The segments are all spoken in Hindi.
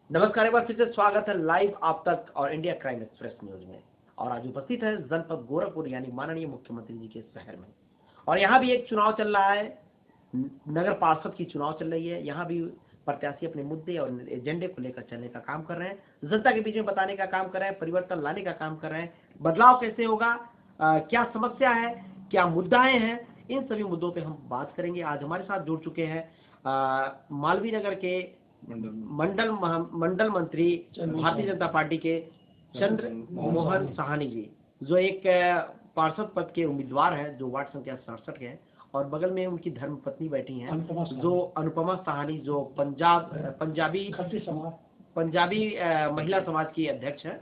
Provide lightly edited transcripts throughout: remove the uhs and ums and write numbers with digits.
नमस्कार, एक बार फिर से स्वागत है लाइव आप तक और इंडिया क्राइम एक्सप्रेस न्यूज में। और आज उपस्थित है जनपद गोरखपुर यानी माननीय मुख्यमंत्री जी के शहर में। और यहाँ भी एक चुनाव चल रहा है, नगर पार्षद की चुनाव चल रही है। यहाँ भी प्रत्याशी अपने मुद्दे और एजेंडे को लेकर चलने का काम कर रहे हैं, जनता के बीच में बताने का काम कर रहे हैं, परिवर्तन लाने का काम कर रहे हैं। बदलाव कैसे होगा, क्या समस्या है, क्या मुद्दाएं हैं, इन सभी मुद्दों पे हम बात करेंगे। आज हमारे साथ जुड़ चुके हैं मालवीय नगर के मंडल मंत्री भारतीय जनता पार्टी के चंद्र मोहन साहनी जी, जो एक पार्षद पद के उम्मीदवार हैं, जो वार्ड संख्या 67 के हैं। और बगल में उनकी धर्मपत्नी बैठी हैं, जो अनुपमा साहनी, जो पंजाबी महिला समाज की अध्यक्ष है।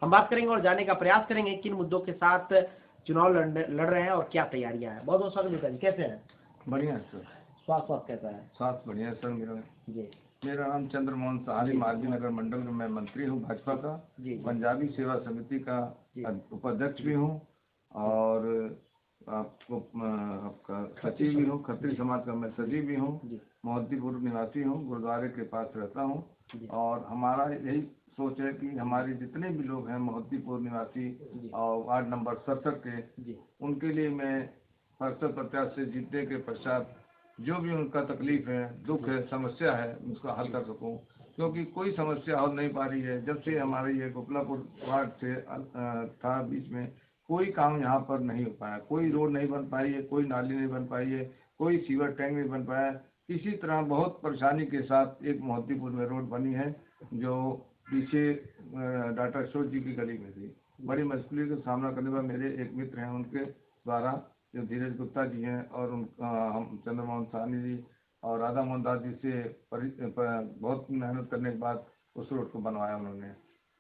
हम बात करेंगे और जानने का प्रयास करेंगे किन मुद्दों के साथ चुनाव लड़ रहे हैं और क्या तैयारियां हैं। बहुत बहुत स्वागत नेताजी, कैसे हैं? बढ़िया है सर। स्वास्थ्य कैसा है? स्वास्थ्य बढ़िया है सर। जी, मेरा नाम चंद्र मोहन साहनी, मालवीय नगर मंडल में मैं मंत्री हूँ भाजपा का। पंजाबी सेवा समिति का उपाध्यक्ष भी हूँ और आपका सचिव भी हूँ। खत्री समाज का मैं सचिव भी हूँ। मोहद्दीपुर निवासी हूँ, गुरुद्वारे के पास रहता हूँ। और हमारा यही सोच है कि हमारे जितने भी लोग हैं मोहद्दीपुर निवासी और वार्ड नंबर 67 के, उनके लिए मैं पार्षद प्रत्याशी से जीतने के पश्चात जो भी उनका तकलीफ है, दुख है, समस्या है, उसका हल कर सकूं। क्योंकि कोई समस्या हो नहीं पा रही है। जब से हमारे ये गोपलापुर वार्ड से था, बीच में कोई काम यहाँ पर नहीं हो पाया। कोई रोड नहीं बन पाई है, कोई नाली नहीं बन पाई है, कोई सीवर टैंक नहीं बन पाया। इसी तरह बहुत परेशानी के साथ एक मोहद्दीपुर में रोड बनी है, जो पीछे डाटा स्टोर जी की गली में थी। बड़ी मुश्किल का सामना करने पर मेरे एक मित्र हैं, उनके द्वारा, जो धीरज गुप्ता जी हैं, और हम चंद्रमोहन साहनी जी और राधा मोहन दास जी से बहुत मेहनत करने के बाद उस रोड को बनवाया उन्होंने।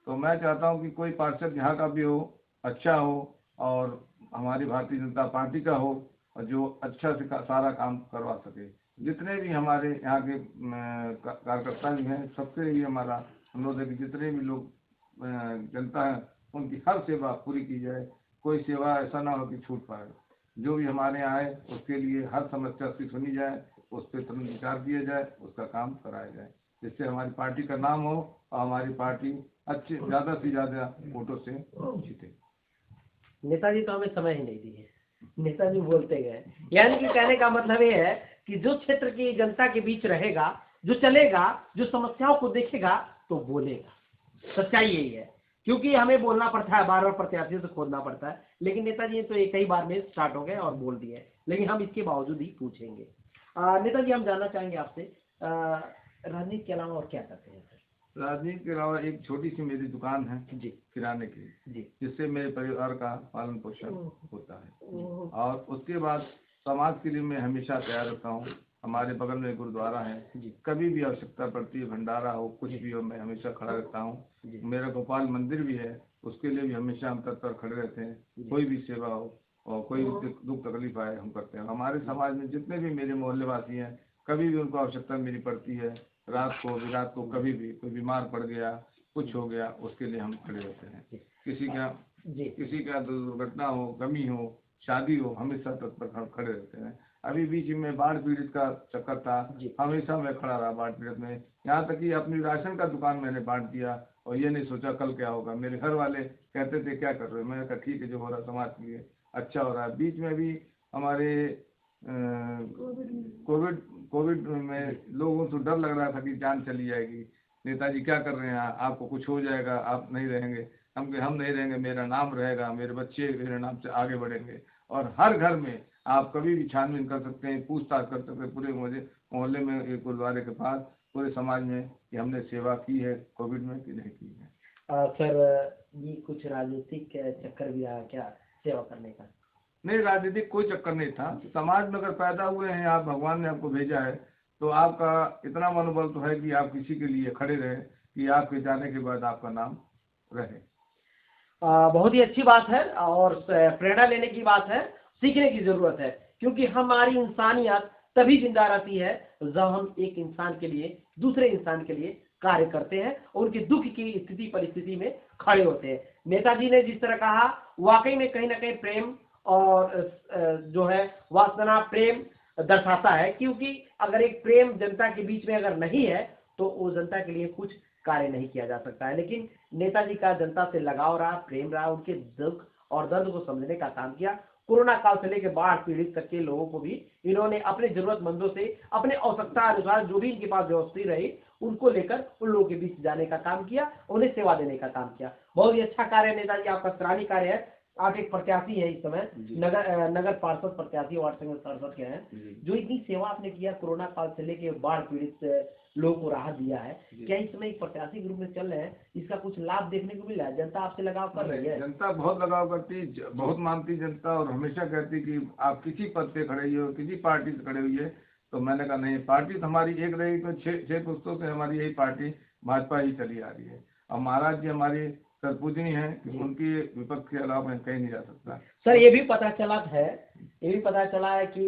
तो मैं चाहता हूं कि कोई पार्षद यहाँ का भी हो, अच्छा हो और हमारी भारतीय जनता पार्टी का हो, और जो अच्छा से सारा काम करवा सके। जितने भी हमारे यहाँ के कार्यकर्ता भी हैं, सबसे ही हमारा अनुरोध है कि जितने भी लोग जनता है, उनकी हर सेवा पूरी की जाए। कोई सेवा ऐसा ना हो कि छूट पाए। जो भी हमारे यहाँ आए उसके लिए हर समस्या उसकी सुनी जाए, उस पर तुरंत विचार किया जाए, उसका काम कराया जाए, जिससे हमारी पार्टी का नाम हो और हमारी पार्टी अच्छे ज़्यादा से ज़्यादा वोटों से जीते। नेताजी तो हमें समय ही नहीं दी है, नेताजी बोलते गए। यानी कि कहने का मतलब ये है कि जो क्षेत्र की जनता के बीच रहेगा, जो चलेगा, जो समस्याओं को देखेगा, तो बोलेगा। सच्चाई यही है, क्योंकि हमें बोलना पड़ता है, बार बार प्रत्याशियों से खोदना पड़ता है। लेकिन नेताजी तो एक ही बार में स्टार्ट हो गए और बोल दिए। लेकिन हम इसके बावजूद ही पूछेंगे। नेताजी, हम जानना चाहेंगे आपसे, राजनीति के अलावा और क्या करते हैं? राजनीति के अलावा एक छोटी सी मेरी दुकान है जी, किराने की, जिससे मेरे परिवार का पालन पोषण होता है। और उसके बाद समाज के लिए मैं हमेशा तैयार रहता हूँ। हमारे बगल में गुरुद्वारा है, कभी भी आवश्यकता पड़ती है, भंडारा हो, कुछ भी हो, मैं हमेशा खड़ा रहता हूँ। मेरा गोपाल मंदिर भी है, उसके लिए भी हमेशा हम तत्पर खड़े रहते हैं। कोई भी सेवा हो और कोई दुख तकलीफ आए, हम करते हैं। हमारे समाज में जितने भी मेरे मोहल्ले वासी हैं, कभी भी उनको आवश्यकता मेरी पड़ती है, रात को कभी भी कोई बीमार पड़ गया, कुछ हो गया, उसके लिए हम खड़े रहते हैं। किसी का दुर्घटना हो, गमी हो, शादी हो, हमेशा तत्पर खड़े रहते हैं। अभी बीच में बाढ़ पीड़ित का चक्कर था, हमेशा मैं खड़ा रहा बाढ़ पीड़ित में। यहाँ तक कि अपनी राशन का दुकान मैंने बांट दिया और ये नहीं सोचा कल क्या होगा। मेरे घर वाले कहते थे क्या कर रहे हो, मैंने कहा ठीक है, जो हो रहा समाज के लिए अच्छा हो रहा है। बीच में भी हमारे कोविड में लोगों को डर लग रहा था कि जान चली जाएगी। नेताजी क्या कर रहे हैं, आपको कुछ हो जाएगा, आप नहीं रहेंगे। हम नहीं रहेंगे, मेरा नाम रहेगा, मेरे बच्चे मेरे नाम से आगे बढ़ेंगे। और हर घर में आप कभी भी छानबीन कर सकते हैं, पूछताछ कर सकते हैं, पूरे मोहल्ले में, एक गुरुद्वारे के पास, पूरे समाज में, कि हमने सेवा की है कोविड में कि नहीं की है। सर, ये कुछ राजनीतिक चक्कर भी आया क्या सेवा करने का? नहीं, राजनीतिक कोई चक्कर नहीं था। समाज में अगर पैदा हुए हैं आप, भगवान ने आपको भेजा है, तो आपका इतना मनोबल तो है कि आप किसी के लिए खड़े रहे कि आपके जाने के बाद आपका नाम रहे। बहुत ही अच्छी बात है और प्रेरणा लेने की बात है, सीखने की जरूरत है। क्योंकि हमारी इंसानियत तभी जिंदा रहती है जब हम एक इंसान के लिए, दूसरे इंसान के लिए कार्य करते हैं और उनके दुख की स्थिति परिस्थिति में खड़े होते हैं। नेताजी ने जिस तरह कहा, वाकई में कहीं ना कहीं प्रेम और जो है वासना, प्रेम दर्शाता है। क्योंकि अगर एक प्रेम जनता के बीच में अगर नहीं है, तो वो जनता के लिए कुछ कार्य नहीं किया जा सकता है। लेकिन नेताजी का जनता से लगाव रहा, प्रेम रहा, उनके दुख और दर्द को समझने का काम किया। कोरोना काल से लेकर बाढ़ पीड़ित तक के लोगों को भी इन्होंने अपने जरूरतमंदों से अपने आवश्यकता अनुसार जो भी इनके पास व्यवस्था रही उनको लेकर उन लोगों के बीच जाने का काम किया, उन्हें सेवा देने का काम किया। बहुत ही अच्छा कार्य है नेताजी, आपका सराहनीय कार्य है। आप एक प्रत्याशी है इस समय, नगर पार्षद प्रत्याशी वार्ड संख्या 67 के हैं, जो इतनी सेवा आपने किया कोरोना काल से लेकर बाढ़ पीड़ित लोगों को राहत दिया है। क्या इस समय एक प्रत्याशी के रूप में चल रहे हैं, इसका कुछ लाभ देखने को मिल रहा है? जनता आपसे लगाव कर रही है? जनता बहुत लगाव करती, बहुत मानती जनता, और हमेशा कहती कि आप किसी पद पे खड़े हो, किसी पार्टी से खड़े हुई है। तो मैंने कहा नहीं, पार्टी तो हमारी एक रही, तो छह पुस्तकों से हमारी यही पार्टी भाजपा ही चली आ रही है। और महाराज जी हमारी सर्वपूजनीय है कि उनकी विपक्ष के अलावा कहीं नहीं जा सकता। सर ये भी पता चला है कि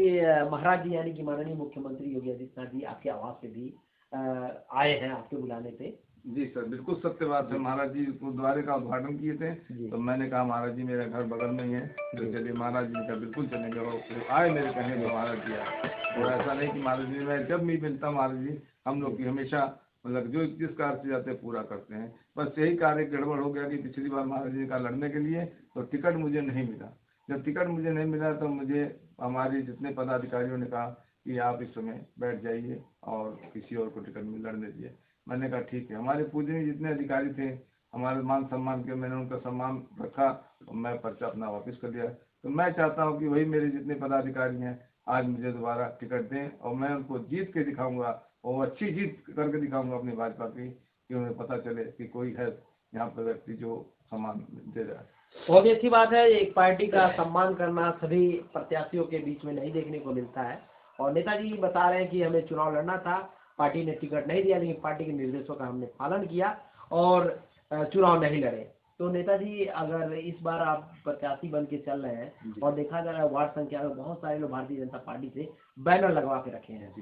महाराज जी यानी कि माननीय मुख्यमंत्री योगी आदित्यनाथ जी आपके आवास पे भी आए हैं, आपके बुलाने पे। जी सर, बिल्कुल सत्य बात है। महाराज जी गुरुद्वारे का उद्घाटन किए थे, तो मैंने कहा महाराज जी मेरा घर बगल में ही है, तो चलिए महाराज जी का बिल्कुल चलेंगे। और आए मेरे कहने पर महाराज जी आए। और ऐसा नहीं कि महाराज जी, मैं जब भी मिलता महाराज जी, हम लोग की हमेशा मतलब जो जिस कार्य से जाते हैं पूरा करते हैं। बस यही कार्य गड़बड़ हो गया कि पिछली बार महाराज जी का लड़ने के लिए तो टिकट मुझे नहीं मिला। जब टिकट मुझे नहीं मिला तो मुझे हमारे जितने पदाधिकारियों ने कहा कि आप इस समय बैठ जाइए और किसी और को टिकट में लड़ने दिए। मैंने कहा ठीक है। हमारे पूजनीय जितने अधिकारी थे हमारे मान सम्मान के, मैंने उनका सम्मान रखा और मैं पर्चा अपना वापस कर दिया। तो मैं चाहता हूँ कि वही मेरे जितने पदाधिकारी हैं आज मुझे दोबारा टिकट दें, और मैं उनको जीत के दिखाऊंगा, और अच्छी जीत करके दिखाऊंगा अपनी भाजपा की, कि उन्हें पता चले कि कोई है यहाँ पर व्यक्ति जो सम्मान दे रहा है। बहुत ही अच्छी बात है। एक पार्टी का सम्मान करना सभी प्रत्याशियों के बीच में नहीं देखने को मिलता है। और नेताजी बता रहे हैं कि हमें चुनाव लड़ना था, पार्टी ने टिकट नहीं दिया, लेकिन पार्टी के निर्देशों का हमने पालन किया और चुनाव नहीं लड़े। तो नेताजी अगर इस बार आप प्रत्याशी बन के चल रहे हैं और देखा जा रहा है वार्ड संख्या में बहुत सारे लोग भारतीय जनता पार्टी से बैनर लगवा के रखे हैं,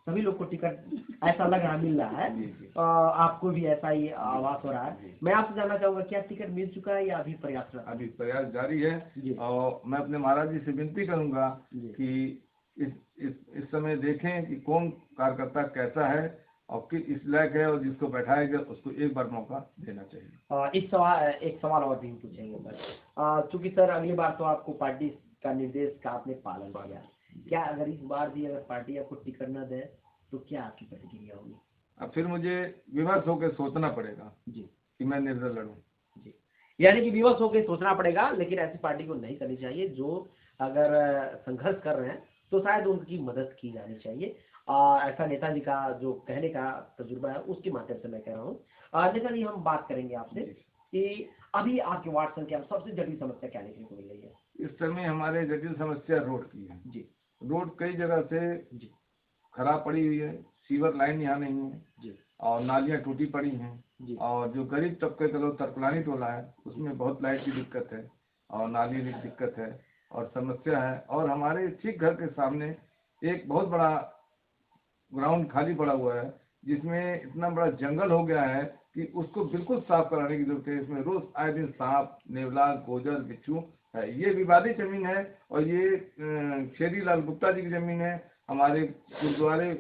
सभी लोग को टिकट ऐसा लग रहा मिल रहा है, आपको भी ऐसा ही आभास हो रहा है। मैं आपसे जानना चाहूंगा क्या टिकट मिल चुका है या अभी प्रयास? अभी प्रयास जारी है। और मैं अपने महाराज जी से विनती करूंगा कि इस समय देखें कि कौन कार्यकर्ता कैसा है और किस इस लायक है, और जिसको बैठाया गया उसको एक बार मौका देना चाहिए। एक सवाल और भी पूछेंगे सर, चूंकि सर अगली बार तो आपको पार्टी का निर्देश का आपने पालन किया, क्या अगर इस बार भी अगर पार्टी आपको टिकट न दे तो क्या आपकी प्रतिक्रिया होगी? अब फिर मुझे विवश होकर सोचना पड़ेगा जी कि मैं निर्णय लड़ूं। जी, यानी कि विवश होकर सोचना पड़ेगा, लेकिन ऐसी पार्टी को नहीं करनी चाहिए। जो अगर संघर्ष कर रहे हैं तो शायद उनकी मदद की जानी चाहिए। ऐसा नेताजी का जो कहने का तजुर्बा है उसके माध्यम से मैं कह रहा हूँ। नेताजी हम बात करेंगे आपसे कि अभी आपके वार्ड संख्या में सबसे जटिल समस्या क्या देखने को मिल रही है? इस समय हमारे जटिल समस्या रोड की है जी। रोड कई जगह से जी खराब पड़ी हुई है, सीवर लाइन यहाँ नहीं है जी, और नालियाँ टूटी पड़ी हैं जी, और जो गरीब तबके का लोग तरकुलानी टोला है उसमें बहुत लाइट की दिक्कत है और नाली की दिक्कत है और समस्या है। और हमारे ठीक घर के सामने एक बहुत बड़ा ग्राउंड खाली पड़ा हुआ है जिसमें इतना बड़ा जंगल हो गया है कि उसको बिल्कुल साफ कराने की जरूरत है। इसमें रोज आए दिन सांप, नेवला, गोजर, बिच्छू है। ये विवादित जमीन है और ये शेरी लाल गुप्ता जी की जमीन है। हमारे गुरुद्वारे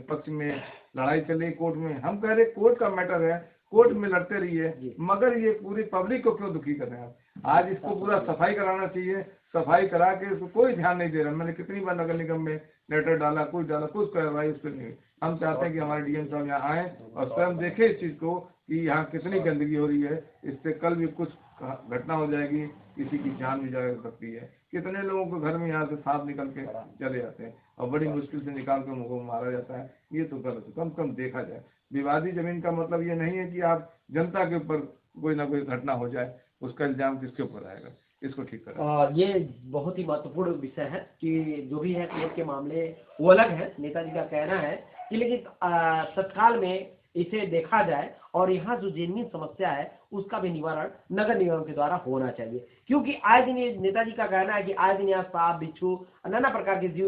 पक्ष में लड़ाई चल रही कोर्ट में। हम कह रहे कोर्ट का मैटर है, कोर्ट में लड़ते रहिए, मगर ये पूरी पब्लिक को क्यों दुखी कर रहे हैं आप? आज इसको पूरा सफाई कराना चाहिए। सफाई करा के उसको कोई ध्यान नहीं दे रहा। मैंने कितनी बार नगर निगम में लेटर डाला, कुछ कार्रवाई उस पर नहीं। हम चाहते हैं कि हमारे डीएम साहब यहाँ आए और स्वयं देखें इस चीज़ को कि यहाँ कितनी गंदगी हो रही है। इससे कल भी कुछ घटना हो जाएगी, किसी की जान भी जा सकती है। कितने लोगों को घर में यहाँ से सांप निकल के चले जाते हैं और बड़ी मुश्किल से निकाल के उनको मारा जाता है। ये तो गलत है, कम से कम देखा जाए। विवादित जमीन का मतलब ये नहीं है कि आप जनता के ऊपर कोई ना कोई घटना हो जाए, उसका इल्जाम किसके ऊपर आएगा, इसको ठीक करें। ये बहुत ही महत्वपूर्ण विषय है कि जो भी है कोर्ट के मामले वो अलग है। नेताजी का कहना है कि लेकिन तत्काल में इसे देखा जाए और यहाँ जो जेन्युइन समस्या है उसका भी निवारण नगर निगम के द्वारा होना चाहिए, क्योंकि आए दिन नेताजी का कहना है कि आए दिन यहाँ सांप, बिच्छू, नाना प्रकार के जीव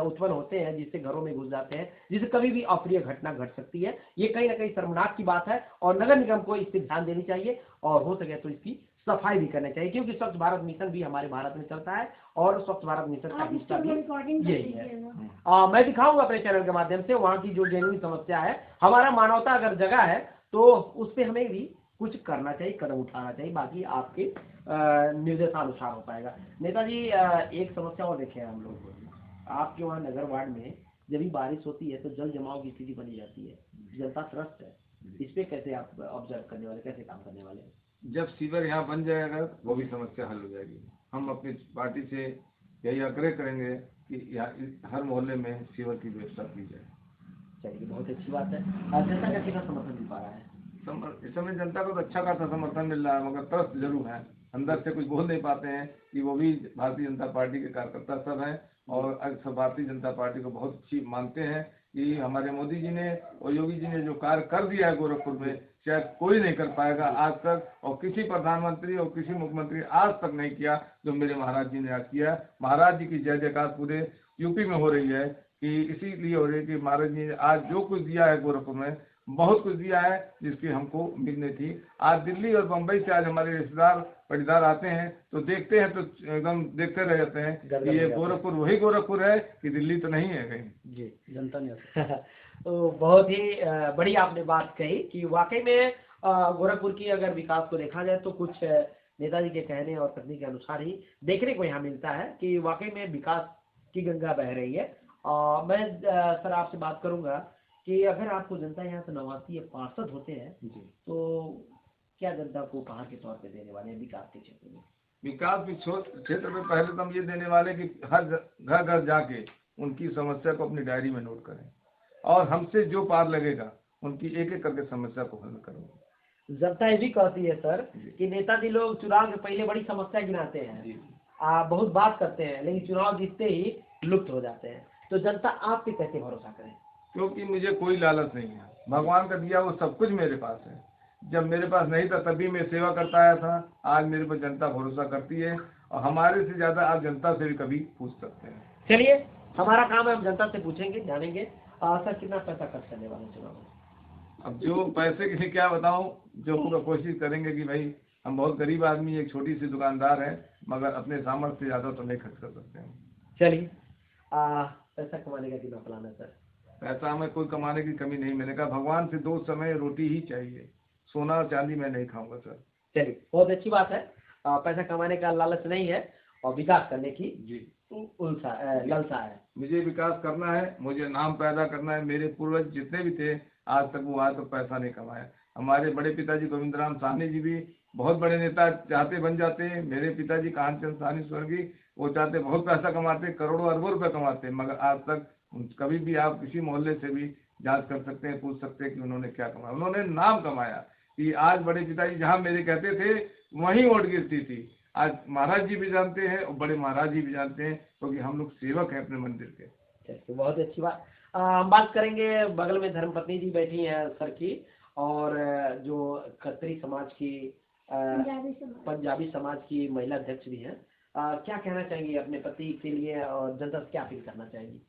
उत्पन्न होते हैं जिससे घरों में घुस जाते हैं, जिससे कभी भी अप्रिय घटना घट सकती है। ये कहीं ना कहीं शर्मनाक की बात है और नगर निगम को इस पर ध्यान देनी चाहिए और हो सके तो इसकी सफाई भी करना चाहिए, क्योंकि स्वच्छ भारत मिशन भी हमारे भारत में चलता है और स्वच्छ भारत मिशन का हिस्सा भी यही है। मैं दिखाऊंगा अपने चैनल के माध्यम से वहाँ की जो जेन्युइन समस्या है। हमारा मानवता अगर जगह है तो उस पर हमें भी कुछ करना चाहिए, कदम उठाना चाहिए, बाकी आपके निर्देशानुसार हो पाएगा। नेताजी एक समस्या और देखे हैं हम लोग, आपके वहाँ नगर वार्ड में जब भी बारिश होती है तो जल जमाव की स्थिति बनी जाती है, जनता त्रस्त है, इस पे कैसे आप ऑब्जर्व करने वाले, कैसे काम करने वाले हैं? जब सीवर यहाँ बन जाएगा वो भी समस्या हल हो जाएगी। हम अपनी पार्टी से यही आग्रह करेंगे कि यहाँ हर मोहल्ले में सीवर की व्यवस्था की जाए। चलिए, बहुत अच्छी बात है। जनता का कितना समर्थन मिल पा रहा है? इस समय जनता को तो अच्छा खासा समर्थन मिल रहा है, मगर त्रस्त जरूर है, अंदर से कुछ बोल नहीं पाते हैं कि वो भी भारतीय जनता पार्टी के कार्यकर्ता सब हैं और सब भारतीय जनता पार्टी को बहुत अच्छी मानते हैं कि हमारे मोदी जी ने और योगी जी ने जो कार्य कर दिया है गोरखपुर में, शायद कोई नहीं कर पाएगा आज तक, और किसी प्रधानमंत्री और किसी मुख्यमंत्री आज तक नहीं किया जो मेरे महाराज जी ने आज किया। महाराज जी की जय जयकार पूरे यूपी में हो रही है कि इसीलिए हो रही है कि महाराज जी ने आज जो कुछ दिया है गोरखपुर में, बहुत कुछ दिया है जिसकी हमको उम्मीद थी। आज दिल्ली और बम्बई से आज हमारे रिश्तेदार परिवार आते हैं तो देखते हैं तो एकदम देखते रह जाते हैं कि ये गोरखपुर वही गोरखपुर है कि दिल्ली तो नहीं है कहीं। जी, जनता ने तो बहुत ही बड़ी आपने बात कही कि वाकई में गोरखपुर की अगर विकास को देखा जाए तो कुछ नेताजी के कहने और करने के अनुसार ही देखने को यहाँ मिलता है कि वाकई में विकास की गंगा बह रही है। मैं सर आपसे बात करूंगा कि अगर आपको जनता यहाँ से नवासी या पार्षद होते हैं तो क्या जनता को उपहार के तौर पे देने वाले हैं विकास के क्षेत्र में? विकास के क्षेत्र में पहले तो हम ये देने वाले कि हर घर घर जाके उनकी समस्या को अपनी डायरी में नोट करें और हमसे जो पार लगेगा उनकी एक एक करके समस्या को हल करेंगे। जनता ये भी कहती है सर कि नेताजी लोग चुनाव के पहले बड़ी समस्या गिनाते हैं, बहुत बात करते हैं, लेकिन चुनाव जीतते ही लुप्त हो जाते हैं, तो जनता आप पे कैसे भरोसा करे? क्योंकि मुझे कोई लालच नहीं है, भगवान का दिया वो सब कुछ मेरे पास है। जब मेरे पास नहीं था तभी मैं सेवा करता आया था, आज मेरे पर जनता भरोसा करती है और हमारे से ज्यादा आप जनता से भी कभी पूछ सकते हैं। चलिए, हमारा काम है, हम जनता से पूछेंगे, जानेंगे सर कितना पैसा खर्च करने वाले चुनाव में? अब जो पैसे के लिए क्या बताऊं, जो पूरा कोशिश करेंगे कि भाई हम बहुत गरीब आदमी, एक छोटी सी दुकानदार है, मगर अपने सामर्थ्य से ज्यादा तो नहीं खर्च कर सकते हैं। चलिए, पैसा कमाने का कितना प्लान है सर? पैसा हमें कोई कमाने की कमी नहीं, मैंने कहा भगवान से 2 समय रोटी ही चाहिए, सोना और चांदी मैं नहीं खाऊंगा सर। चलिए, बहुत अच्छी बात है, पैसा कमाने का लालच नहीं है और विकास करने की जी लालसा है। मुझे विकास करना है, मुझे नाम पैदा करना है। मेरे पूर्वज जितने भी थे आज तक वो आज तक पैसा नहीं कमाया। हमारे बड़े पिताजी गोविंद राम साहनी जी भी बहुत बड़े नेता चाहते बन जाते, मेरे पिताजी कांचन साहनी स्वर्गीय वो चाहते बहुत पैसा कमाते, करोड़ों अरबों रुपए कमाते, मगर आज तक कभी भी आप किसी मोहल्ले से भी जांच कर सकते हैं, पूछ सकते हैं कि उन्होंने क्या कमाया। उन्होंने नाम कमाया कि आज बड़े पिताजी जहाँ मेरे कहते थे वहीं वोट गिरती थी। आज महाराज जी भी जानते हैं और बड़े महाराज जी भी जानते हैं क्योंकि हम लोग सेवक हैं अपने मंदिर के। बहुत अच्छी बात। हम बात करेंगे, बगल में धर्मपत्नी जी बैठी हैं सर की, और जो खत्री समाज की पंजाबी समाज की महिला अध्यक्ष भी हैं, क्या कहना चाहेंगी अपने पति के लिए और जनता से क्या अपील करना चाहेंगी?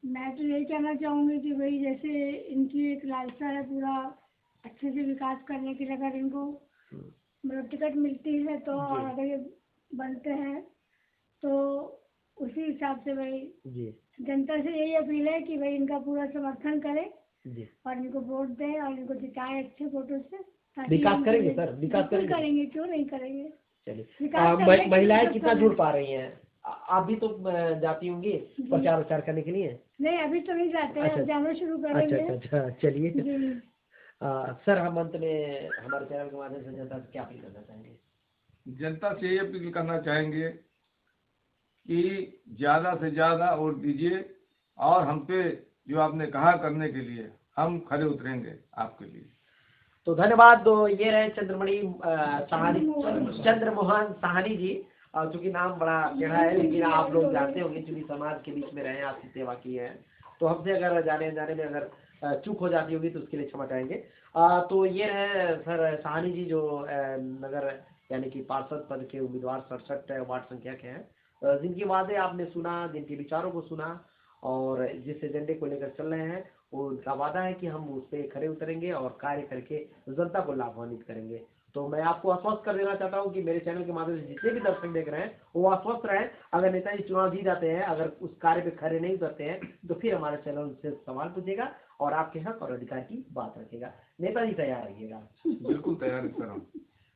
मैं तो यही कहना चाहूँगी कि भाई जैसे इनकी एक लालसा है पूरा अच्छे से विकास करने के लिए, अगर इनको मतलब टिकट मिलती है तो अगर ये बनते हैं तो उसी हिसाब से भाई जनता से यही अपील है कि भाई इनका पूरा समर्थन करें और इनको वोट दें और इनको जिताएं अच्छे वोटों से। विकास करेंगे सर, विकास करेंगे, क्यों नहीं करेंगे। चलिए, महिलाएं कितना जुड़ पा रही हैं? आप भी तो जाती होंगी प्रचार उचार करने के लिए? नहीं, अभी तो नहीं जाते हैं, जाना शुरू करेंगे। अच्छा, चलिए सर, हम अंत में हमारे चैनल के माध्यम से जनता से क्या अपील करना चाहेंगे? जनता से ये अपील करना चाहेंगे कि ज्यादा से ज्यादा वोट दीजिए और हम पे जो आपने कहा करने के लिए हम खड़े उतरेंगे आपके लिए। तो धन्यवाद। तो ये रहे चंद्रमोहन साहनी जी, चूंकि नाम बड़ा टेढ़ा है लेकिन आप लोग जानते होंगे, चूंकि समाज के बीच में रहे, आपकी सेवा की है, तो हमसे अगर जाने में अगर चूक हो जाती होगी तो उसके लिए क्षमा चाहेंगे। तो ये रहे सर साहनी जी, जो नगर यानी कि पार्षद पद के उम्मीदवार 67 वार्ड संख्या के हैं, जिनकी वादे आपने सुना, जिनके विचारों को सुना और जिस एजेंडे को लेकर चल रहे हैं, उनका वादा है कि हम उस पर खड़े उतरेंगे और कार्य करके जनता को लाभान्वित करेंगे। तो मैं आपको आश्वस्त कर देना चाहता हूं कि मेरे चैनल के माध्यम से जितने भी दर्शक देख रहे हैं वो आश्वस्त रहें, अगर नेताजी चुनाव जीत जाते हैं, अगर उस कार्य पे खड़े नहीं उतरते हैं तो फिर हमारे चैनल से सवाल पूछेगा और आपके हक और अधिकार की बात रखेगा। नेताजी तैयार रहिएगा। बिल्कुल तैयार इस तरह।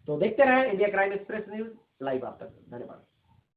तो देखते रहे India crime express news live आप तक। धन्यवाद।